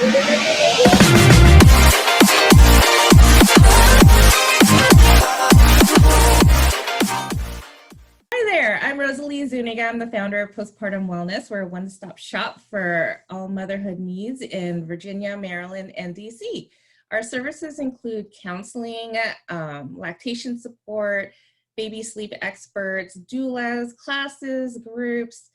Hi there, I'm Rosalie Zuniga. I'm the founder of Postpartum Wellness. We're a one-stop shop for all motherhood needs in Virginia, Maryland, and DC. Our services include counseling, lactation support, baby sleep experts, doulas, classes, groups.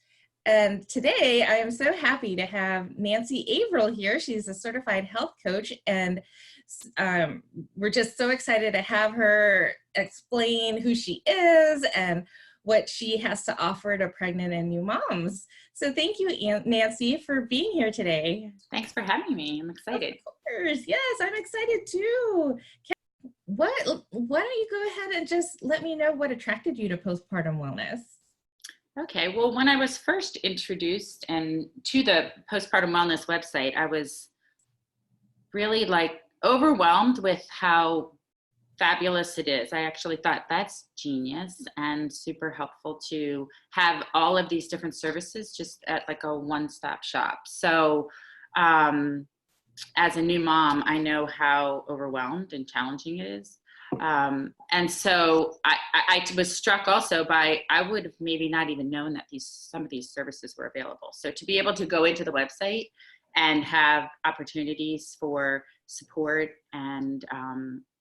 And today I am so happy to have Nancy Averill here. She's a certified health coach, and we're just so excited to have her explain who she is and what she has to offer to pregnant and new moms. So thank you, Nancy, for being here today. Thanks for having me. I'm excited. Of course. Yes, I'm excited too. Why don't you go ahead and just let me know what attracted you to Postpartum Wellness? Okay, well, when I was first introduced to the Postpartum Wellness website, I was really overwhelmed with how fabulous it is. I actually thought that's genius and super helpful to have all of these different services just at a one-stop shop. So as a new mom, I know how overwhelmed and challenging it is. And so I was struck also by, I would have maybe not even known that some of these services were available. So to be able to go into the website and have opportunities for support and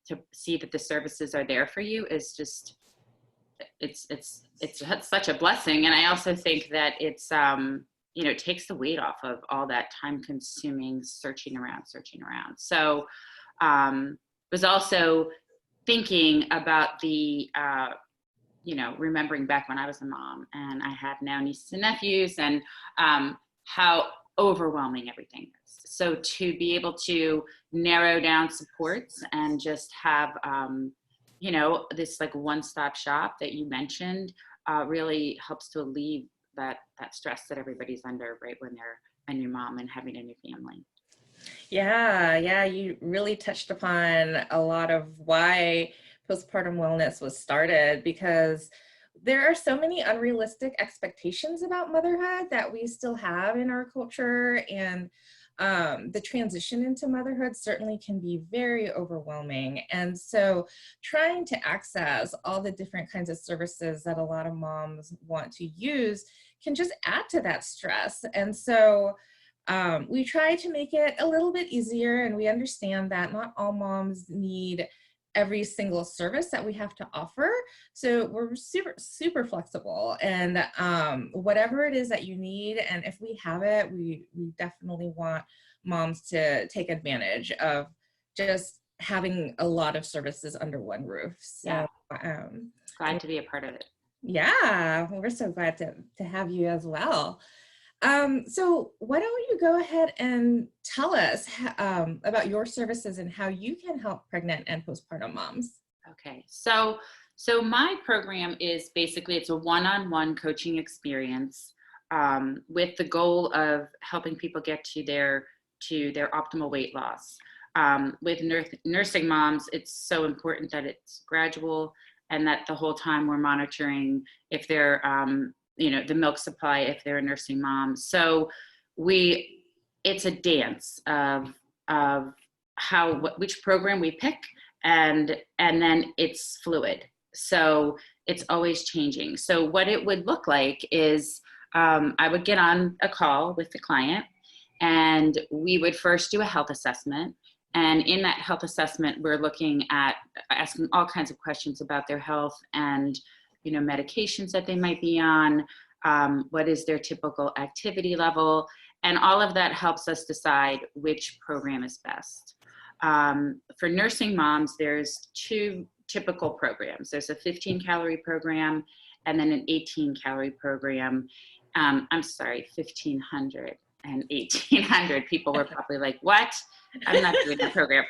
to see that the services are there for you is just, it's such a blessing. And I also think that it's, it takes the weight off of all that time consuming searching around. So was also thinking about the, remembering back when I was a mom and I had now nieces and nephews and how overwhelming everything is. So to be able to narrow down supports and just have, this one-stop shop that you mentioned really helps to alleviate that stress that everybody's under right when they're a new mom and having a new family. Yeah, you really touched upon a lot of why Postpartum Wellness was started, because there are so many unrealistic expectations about motherhood that we still have in our culture, and the transition into motherhood certainly can be very overwhelming. And so trying to access all the different kinds of services that a lot of moms want to use can just add to that stress. And so we try to make it a little bit easier, and we understand that not all moms need every single service that we have to offer. So we're super flexible, and whatever it is that you need, and if we have it, we definitely want moms to take advantage of just having a lot of services under one roof. So glad to be a part of it. Yeah, we're so glad to have you as well. So why don't you go ahead and tell us about your services and how you can help pregnant and postpartum moms? Okay, so my program is basically, it's a one-on-one coaching experience with the goal of helping people get to their optimal weight loss. With nursing moms, it's so important that it's gradual and that the whole time we're monitoring if they're the milk supply if they're a nursing mom. So it's a dance of which program we pick, and then it's fluid. So it's always changing. So what it would look like is I would get on a call with the client, and we would first do a health assessment. And in that health assessment, we're looking at asking all kinds of questions about their health and medications that they might be on, what is their typical activity level, and all of that helps us decide which program is best. For nursing moms, there's two typical programs. There's a 15-calorie program and then an 18-calorie program. 1,500 and 1,800. People were probably like, what? I'm not doing that program.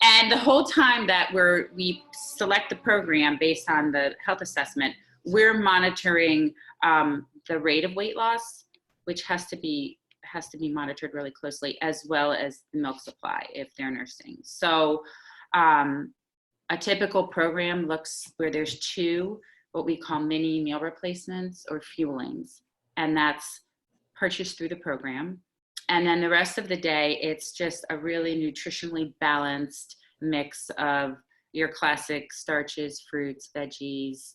And the whole time that we select the program based on the health assessment, we're monitoring the rate of weight loss, which has to be monitored really closely, as well as the milk supply if they're nursing. So a typical program looks where there's two what we call mini meal replacements or fuelings, and that's purchased through the program. And then the rest of the day, it's just a really nutritionally balanced mix of your classic starches, fruits, veggies,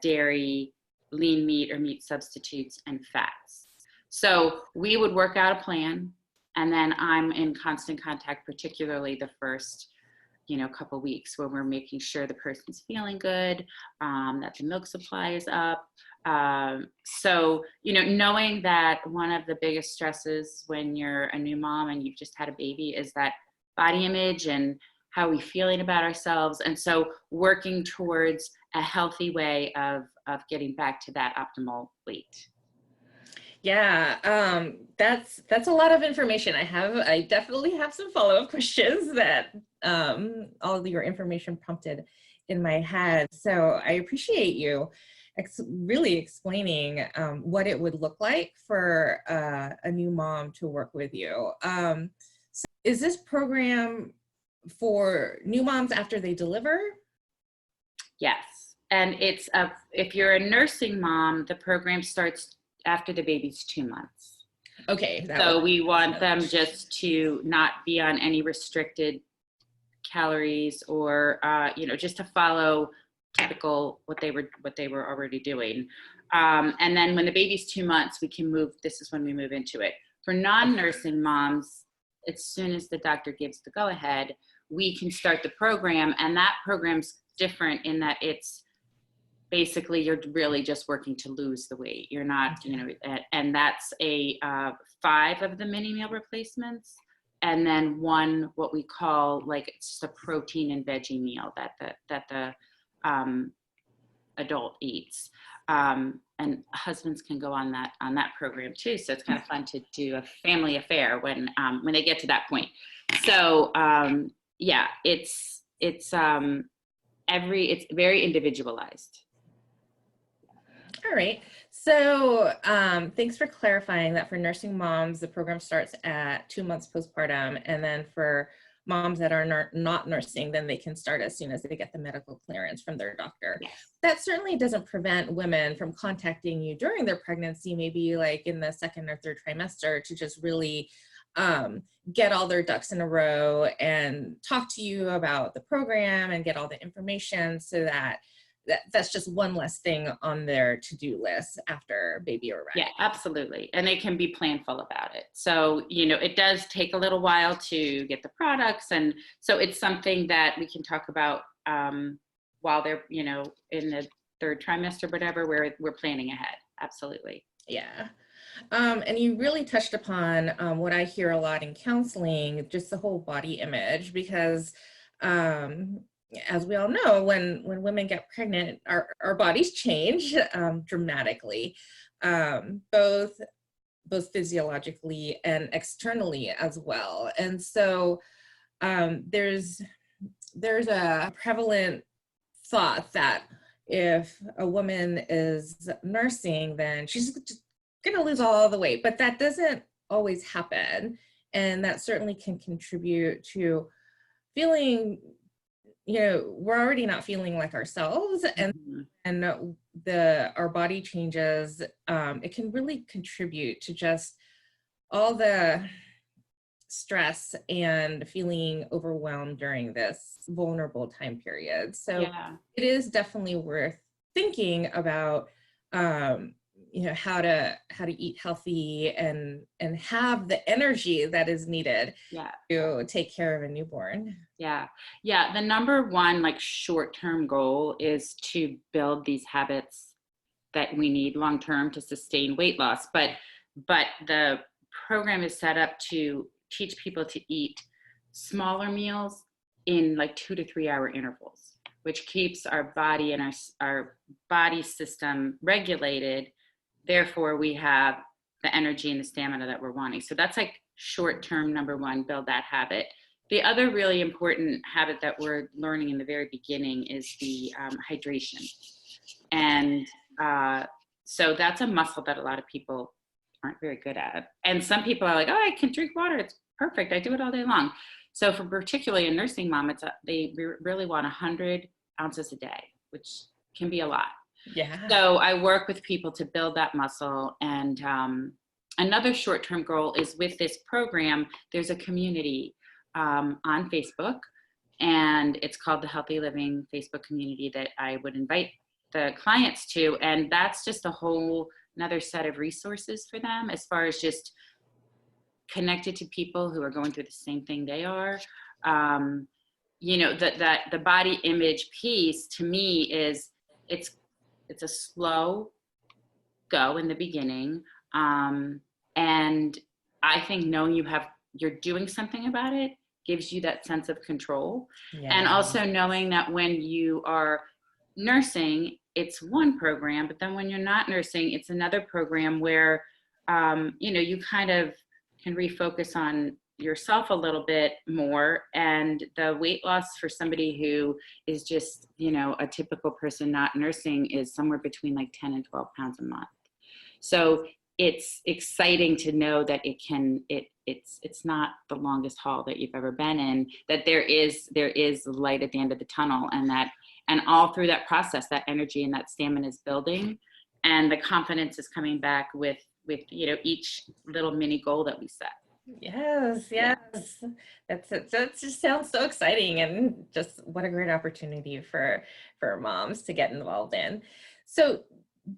dairy, lean meat or meat substitutes, and fats. So we would work out a plan, and then I'm in constant contact, particularly the first couple weeks, when we're making sure the person's feeling good, that the milk supply is up. So, knowing that one of the biggest stresses when you're a new mom and you've just had a baby is that body image and how we feeling about ourselves. And so working towards a healthy way of getting back to that optimal weight. Yeah, that's a lot of information. I definitely have some follow-up questions that all of your information prompted in my head. So I appreciate you really explaining what it would look like for a new mom to work with you. So is this program for new moms after they deliver? Yes, and if you're a nursing mom, the program starts after the baby's 2 months. Okay. So we want them just to not be on any restricted calories or, just to follow typical what they were already doing. And then when the baby's 2 months, this is when we move into it. For non-nursing moms, as soon as the doctor gives the go-ahead, we can start the program. And that program's different in that it's basically you're really just working to lose the weight. You're not, and that's 5 of the mini meal replacements. And then 1, what we call it's just a protein and veggie meal that the adult eats. And husbands can go on that program too. So it's kind of fun to do a family affair when they get to that point. So it's very individualized. All right. So thanks for clarifying that for nursing moms, the program starts at 2 months postpartum. And then for moms that are not nursing, then they can start as soon as they get the medical clearance from their doctor. Yes. That certainly doesn't prevent women from contacting you during their pregnancy, maybe like in the 2nd or 3rd trimester, to just really get all their ducks in a row and talk to you about the program and get all the information, so that's just one less thing on their to-do list after baby arrives. Yeah, absolutely. And they can be planful about it. So, it does take a little while to get the products. And so it's something that we can talk about while they're, in the 3rd trimester, whatever, where we're planning ahead. Absolutely. Yeah. And you really touched upon what I hear a lot in counseling, just the whole body image, because as we all know, when women get pregnant, our bodies change dramatically, both physiologically and externally as well. And so there's a prevalent thought that if a woman is nursing, then she's just going to lose all the weight, but that doesn't always happen. And that certainly can contribute to feeling, we're already not feeling like ourselves, and our body changes. It can really contribute to just all the stress and feeling overwhelmed during this vulnerable time period. So it is definitely worth thinking about, how to eat healthy and have the energy that is needed to take care of a newborn. Yeah. The number one short-term goal is to build these habits that we need long-term to sustain weight loss. But the program is set up to teach people to eat smaller meals in 2 to 3 hour intervals, which keeps our body and our body system regulated. Therefore, we have the energy and the stamina that we're wanting. So that's short-term, number one, build that habit. The other really important habit that we're learning in the very beginning is the hydration. And so that's a muscle that a lot of people aren't very good at. And some people are like, oh, I can drink water. It's perfect. I do it all day long. So for particularly a nursing mom, they really want 100 ounces a day, which can be a lot. Yeah. So I work with people to build that muscle, and another short-term goal is with this program, there's a community on Facebook, and it's called the Healthy Living Facebook community that I would invite the clients to. And that's just a whole another set of resources for them as far as just connected to people who are going through the same thing they are. You know, that the body image piece to me is it's a slow go in the beginning. And I think knowing you're doing something about it gives you that sense of control. Yeah. And also knowing that when you are nursing, it's one program, but then when you're not nursing, it's another program where, you know, you kind of can refocus on yourself a little bit more. And the weight loss for somebody who is just, you know, a typical person not nursing is somewhere between like 10 and 12 pounds a month. So it's exciting to know that it's not the longest haul that you've ever been in, that there is light at the end of the tunnel, and all through that process, that energy and that stamina is building, and the confidence is coming back with you know, each little mini goal that we set. Yes. Yeah. That's it. So it just sounds so exciting, and just what a great opportunity for moms to get involved in. So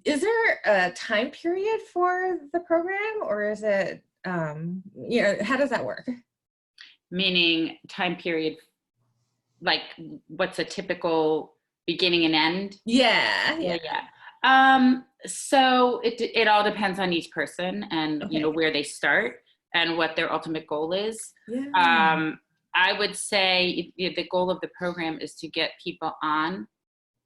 is there a time period for the program, or is it, you know, how does that work? Meaning time period, like what's a typical beginning and end? Yeah. So it all depends on each person and, Okay. you know, where they start and what their ultimate goal is. Yeah. I would say the goal of the program is to get people on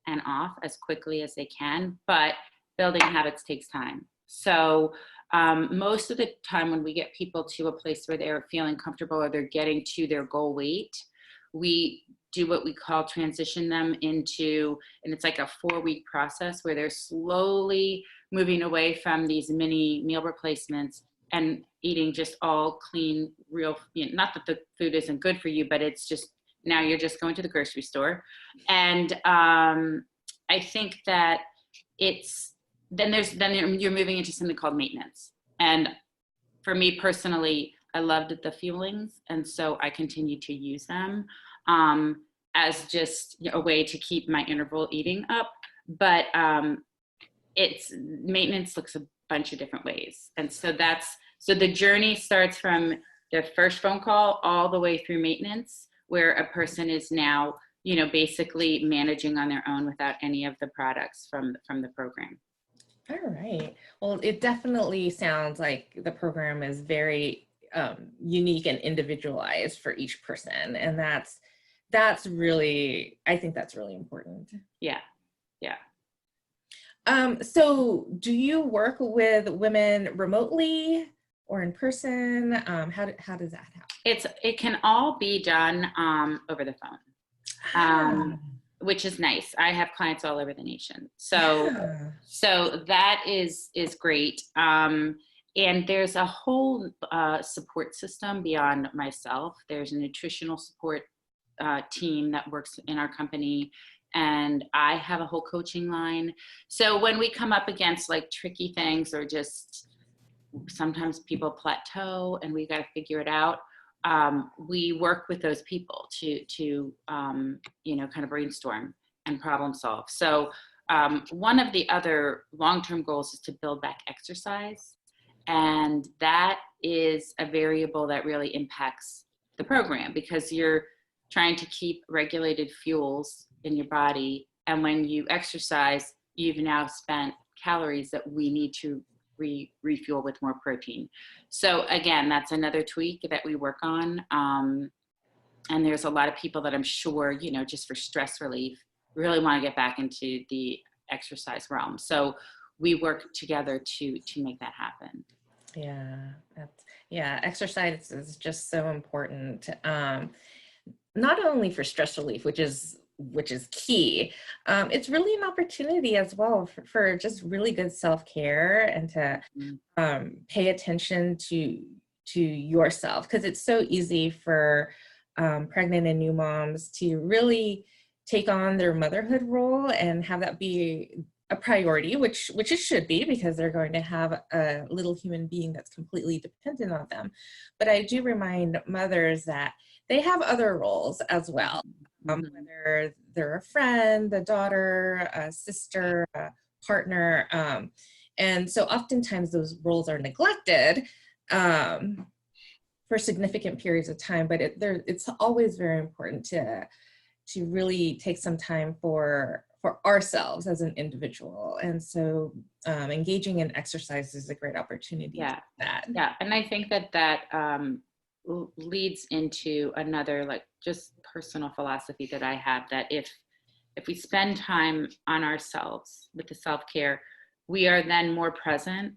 and off as quickly as they can, but building habits takes time. So most of the time when we get people to a place where they're feeling comfortable or they're getting to their goal weight, we do what we call transition them into, and it's like a 4-week process where they're slowly moving away from these mini meal replacements and eating just all clean, real, you know, not that the food isn't good for you, but it's just, now you're just going to the grocery store. And I think that then you're moving into something called maintenance. And for me personally, I loved the fuelings, and so I continue to use them as just a way to keep my interval eating up. But it's maintenance looks a bunch of different ways, and so the journey starts from the first phone call all the way through maintenance, where a person is now, you know, basically managing on their own without any of the products from the program. All right. Well, it definitely sounds like the program is very unique and individualized for each person. And that's really, I think that's really important. Yeah. So do you work with women remotely or in person? How does that happen? It can all be done over the phone. Which is nice. I have clients all over the nation. So that is great. And there's a whole support system beyond myself. There's a nutritional support team that works in our company, and I have a whole coaching line. So when we come up against like tricky things, or just sometimes people plateau and we got to figure it out, we work with those people to you know, kind of brainstorm and problem solve. So one of the other long-term goals is to build back exercise. And that is a variable that really impacts the program, because you're trying to keep regulated fuels in your body. And when you exercise, you've now spent calories that we need to refuel with more protein. So again, that's another tweak that we work on. And there's a lot of people that I'm sure, you know, just for stress relief, really want to get back into the exercise realm. So we work together to make that happen. Yeah, exercise is just so important. Not only for stress relief, which is key. It's really an opportunity as well for just really good self-care, and to pay attention to yourself, because it's so easy for pregnant and new moms to really take on their motherhood role and have that be a priority, which it should be, because they're going to have a little human being that's completely dependent on them. But I do remind mothers that they have other roles as well, whether they're a friend, a daughter, a sister, a partner. And so oftentimes those roles are neglected for significant periods of time, but it's always very important to really take some time for ourselves as an individual. And so engaging in exercise is a great opportunity to do that. Yeah, and I think that leads into another, like, just personal philosophy that I have, that if we spend time on ourselves with the self-care, we are then more present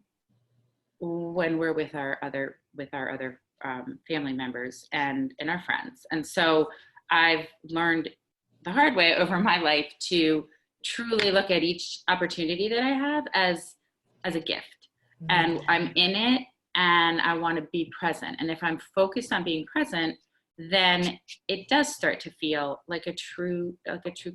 when we're with our other family members and our friends. And so I've learned the hard way over my life to truly look at each opportunity that I have as a gift. And I'm in it, and I want to be present. And if I'm focused on being present, then it does start to feel like a true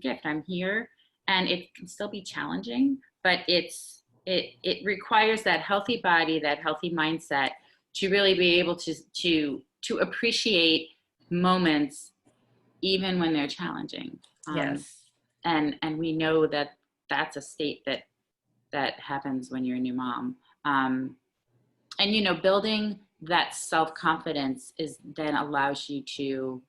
gift. I'm here, and it can still be challenging, but it requires that healthy body, that healthy mindset, to really be able to appreciate moments even when they're challenging. Yes. And we know that that's a state that happens when you're a new mom. And building that self-confidence then allows you to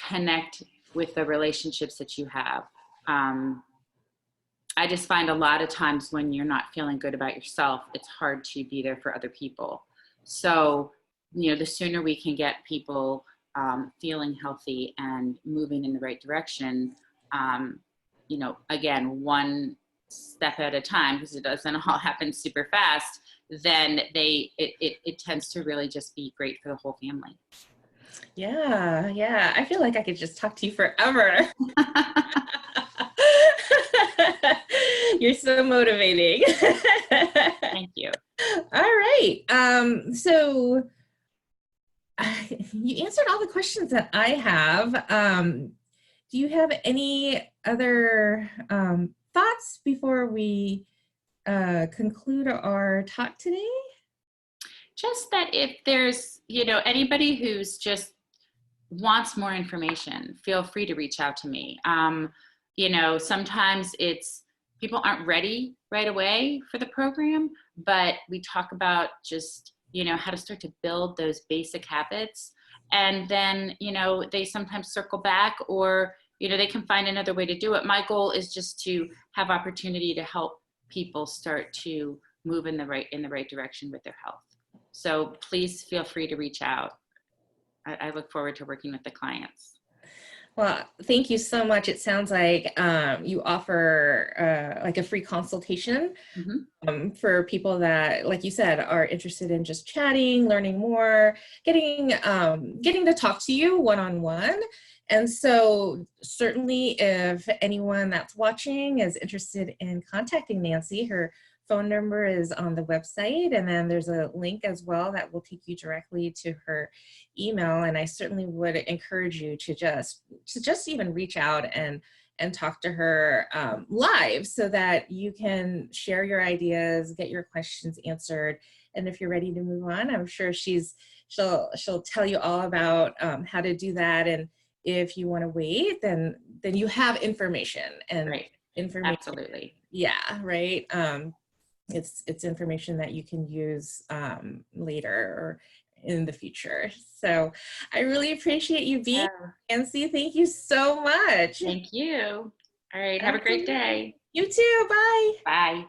connect with the relationships that you have. I just find a lot of times when you're not feeling good about yourself, it's hard to be there for other people. So, the sooner we can get people feeling healthy and moving in the right direction, again, one step at a time, because it doesn't all happen super fast, then it tends to really just be great for the whole family. Yeah. I feel like I could just talk to you forever. You're so motivating. Thank you. All right. So you answered all the questions that I have. Do you have any other thoughts before we conclude our talk today? Just that if there's, anybody who's just wants more information, feel free to reach out to me. Sometimes people aren't ready right away for the program, but we talk about just, how to start to build those basic habits. And then, they sometimes circle back, or, they can find another way to do it. My goal is just to have opportunity to help people start to move in the right direction with their health. So please feel free to reach out. I look forward to working with the clients. Well, thank you so much. It sounds like you offer like a free consultation for people that, like you said, are interested in just chatting, learning more, getting to talk to you one-on-one. And so certainly if anyone that's watching is interested in contacting Nancy, her phone number is on the website, and then there's a link as well that will take you directly to her email. And I certainly would encourage you to just even reach out and talk to her live, so that you can share your ideas, get your questions answered. And if you're ready to move on, I'm sure she'll tell you all about how to do that. And if you want to wait, then you have information, and right. Information. Absolutely. Yeah. Right. It's information that you can use later or in the future. So I really appreciate you being here, Nancy. Thank you so much. Thank you. All right. Have a great day. You too. Bye. Bye.